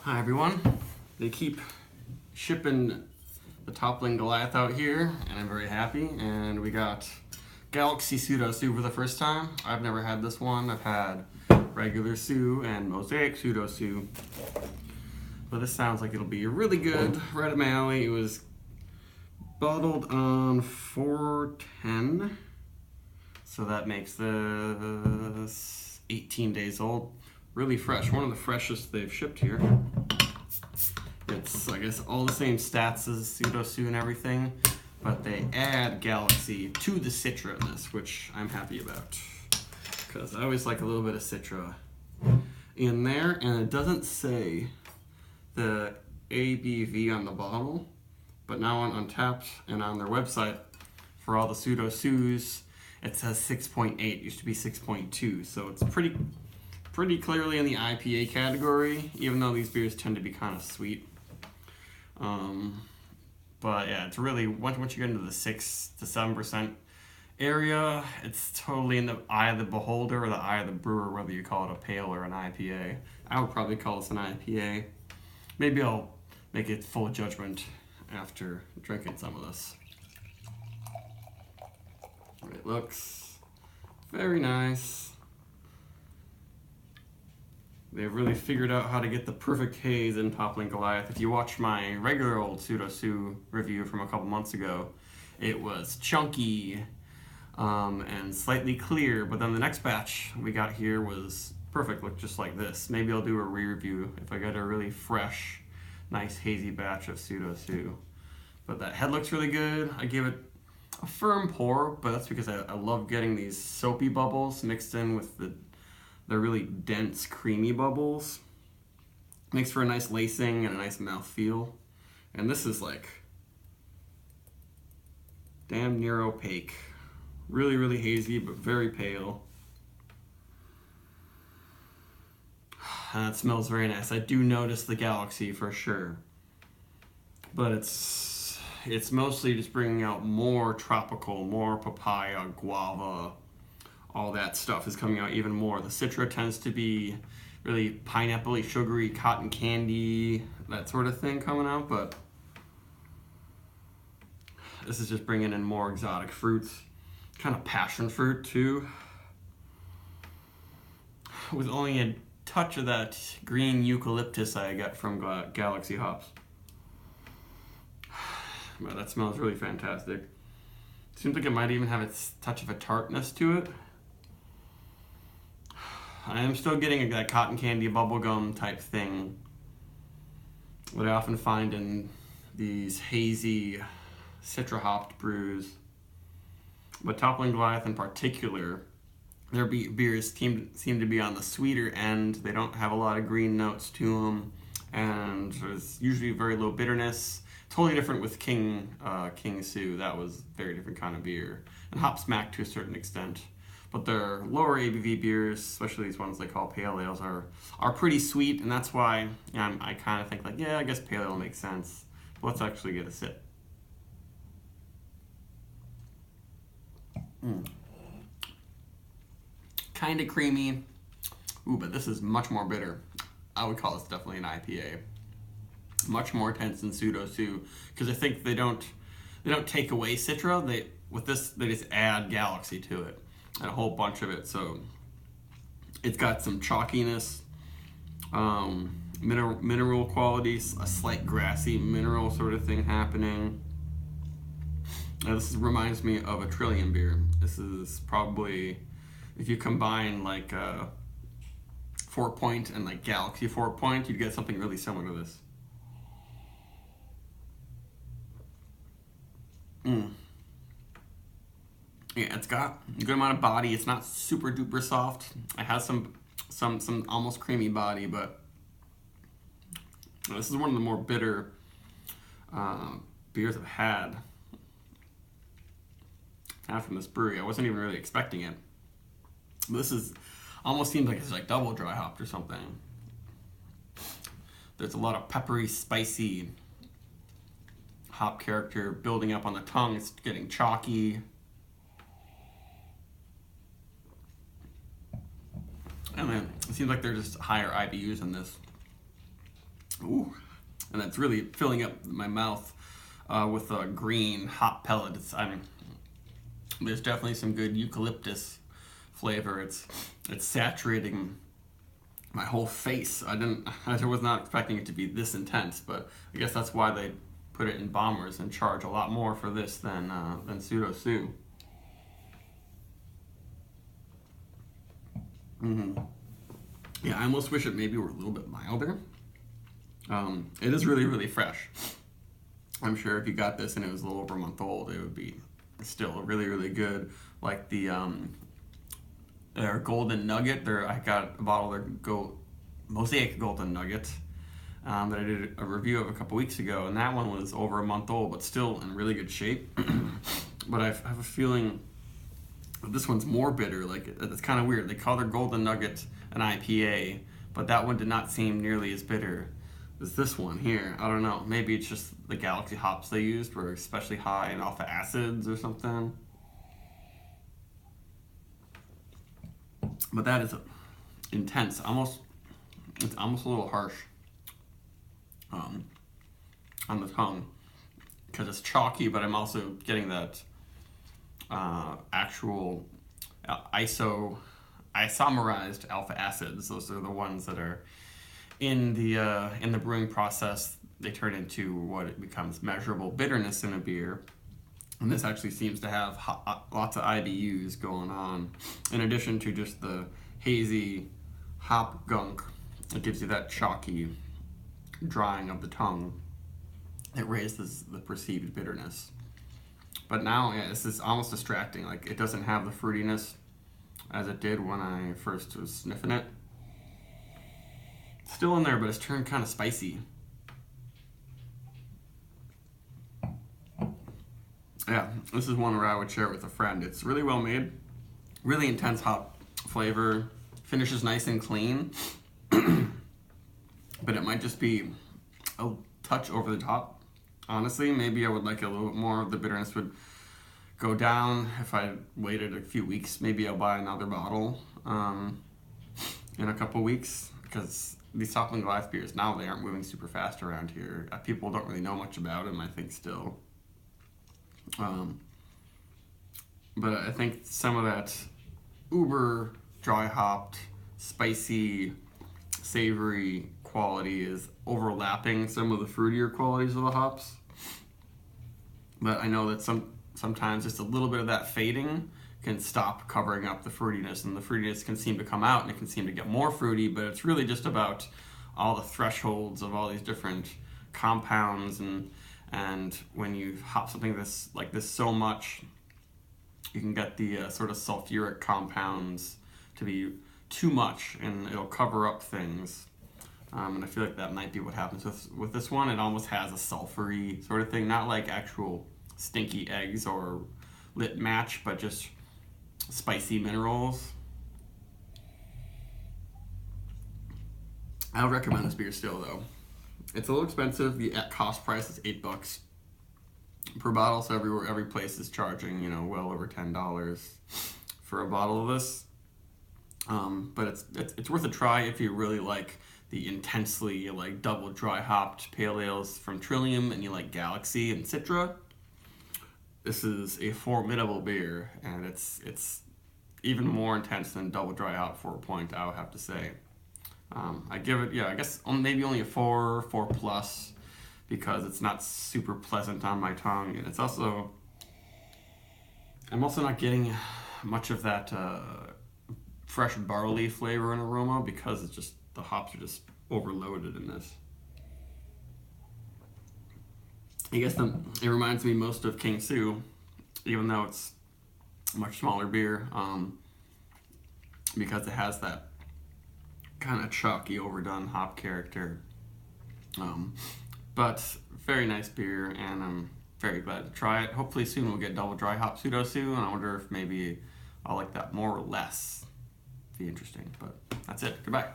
Hi everyone. They keep shipping the Toppling Goliath out here, and I'm very happy. And we got Galaxy Pseudo for the first time. I've never had this one. I've had regular Sue and Mosaic Pseudo. But this sounds like it'll be really good. Right up my alley. It was bottled on 4/10, so that makes this 18 days old. Really fresh, one of the freshest they've shipped here. It's, I guess, all the same stats as Pseudo and everything, but they add Galaxy to the Citra in this, which I'm happy about, because I always like a little bit of Citra in there. And it doesn't say the ABV on the bottle, but now on Untapped and on their website for all the Pseudo it says 6.8. It used to be 6.2, so it's pretty clearly in the IPA category, even though these beers tend to be kind of sweet. But yeah, it's really, once you get into the 6 to 7% area, it's totally in the eye of the beholder or the eye of the brewer, whether you call it a pale or an IPA. I would probably call this an IPA. Maybe I'll make it full judgment after drinking some of this. It looks very nice. They've really figured out how to get the perfect haze in Toppling Goliath. If you watch my regular old Pseudo review from a couple months ago, it was chunky and slightly clear, but then the next batch we got here was perfect, looked just like this. Maybe I'll do a re-review if I get a really fresh, nice hazy batch of Pseudo. But that head looks really good. I gave it a firm pour, but that's because I love getting these soapy bubbles mixed in with they're really dense, creamy bubbles. Makes for a nice lacing and a nice mouthfeel. And this is like damn near opaque. Really, really hazy, but very pale. And it smells very nice. I do notice the Galaxy for sure. But it's mostly just bringing out more tropical, more papaya, guava. All that stuff is coming out even more. The Citra tends to be really pineapple-y, sugary, cotton candy, that sort of thing coming out, but this is just bringing in more exotic fruits, kind of passion fruit too, with only a touch of that green eucalyptus I get from Galaxy hops. But that smells really fantastic. Seems like it might even have a touch of a tartness to it. I am still getting that cotton candy bubblegum type thing that I often find in these hazy Citra hopped brews. But Toppling Goliath in particular, their beers seem to be on the sweeter end. They don't have a lot of green notes to them, and there's usually very low bitterness. Totally different with King Sue. That was a very different kind of beer, and hop smack to a certain extent. But their lower ABV beers, especially these ones they call pale ales, are pretty sweet, and that's why I kind of think like, yeah, I guess pale ale makes sense. But let's actually get a sip. Kind of creamy. Ooh, but this is much more bitter. I would call this definitely an IPA. Much more intense than Pseudo, because I think they don't take away Citra. With this they just add Galaxy to it. And a whole bunch of it, so it's got some chalkiness, mineral qualities, a slight grassy mineral sort of thing happening. Now this reminds me of a Trillium beer. This is probably, if you combine like 4 Point and like Galaxy 4 Point, you'd get something really similar to this. Yeah, it's got a good amount of body. It's not super duper soft. It has some almost creamy body, but this is one of the more bitter beers I've had from this brewery. I wasn't even really expecting it. But this is almost seems like it's like double dry hopped or something. There's a lot of peppery, spicy hop character building up on the tongue. It's getting chalky. And then it seems like they're just higher IBUs in this. Ooh, and it's really filling up my mouth with a green hop pellet. There's definitely some good eucalyptus flavor. It's saturating my whole face. I was not expecting it to be this intense, but I guess that's why they put it in bombers and charge a lot more for this than Pseudo. Yeah, I almost wish it maybe were a little bit milder. It is really, really fresh. I'm sure if you got this and it was a little over a month old, it would be still really, really good. Like their golden nugget. I got a bottle of their Mosaic golden nugget that I did a review of a couple weeks ago, and that one was over a month old, but still in really good shape. But I have a feeling that this one's more bitter. Like, it's kind of weird. They call their golden nugget an IPA, but that one did not seem nearly as bitter as this one here. I don't know. Maybe it's just the Galaxy hops they used were especially high in alpha acids or something. But that is intense. It's almost a little harsh on the tongue because it's chalky, but I'm also getting that actual isomerized alpha acids. Those are the ones that are in the brewing process. They turn into what it becomes measurable bitterness in a beer. And this actually seems to have lots of IBUs going on, in addition to just the hazy hop gunk. It gives you that chalky drying of the tongue. It raises the perceived bitterness. But now, yeah, this is almost distracting. Like, it doesn't have the fruitiness as it did when I first was sniffing it. It's still in there, but it's turned kind of spicy. Yeah, this is one where I would share it with a friend. It's really well made, really intense hop flavor, finishes nice and clean, but it might just be a touch over the top. Honestly, maybe I would like a little bit more. The bitterness would go down if I waited a few weeks. Maybe I'll buy another bottle in a couple weeks, because these Toppling Goliath beers, now they aren't moving super fast around here. People don't really know much about them, I think, still. But I think some of that uber dry hopped, spicy, savory quality is overlapping some of the fruitier qualities of the hops. But I know that sometimes just a little bit of that fading can stop covering up the fruitiness, and the fruitiness can seem to come out and it can seem to get more fruity, but it's really just about all the thresholds of all these different compounds, and when you hop something like this so much, you can get the sort of sulfuric compounds to be too much, and it'll cover up things. And I feel like that might be what happens with this one. It almost has a sulfury sort of thing, not like actual stinky eggs or lit match, but just spicy minerals. I would recommend this beer still, though. It's a little expensive. The cost price is $8 per bottle, so every place is charging, well over $10 for a bottle of this. But it's worth a try if you really like the intensely double dry hopped pale ales from Trillium, and you like Galaxy and Citra. This is a formidable beer, and it's even more intense than double dry hop 4 Point, I would have to say. I give it, I guess maybe only a 4 plus, because it's not super pleasant on my tongue, and I'm also not getting much of that fresh barley flavor and aroma, because it's just, the hops are just overloaded in this. I guess it reminds me most of King Sue, even though it's a much smaller beer, because it has that kind of chalky, overdone hop character. But very nice beer, and I'm very glad to try it. Hopefully soon we'll get double dry hop Pseudo, and I wonder if maybe I'll like that more or less. Be interesting, but that's it. Goodbye.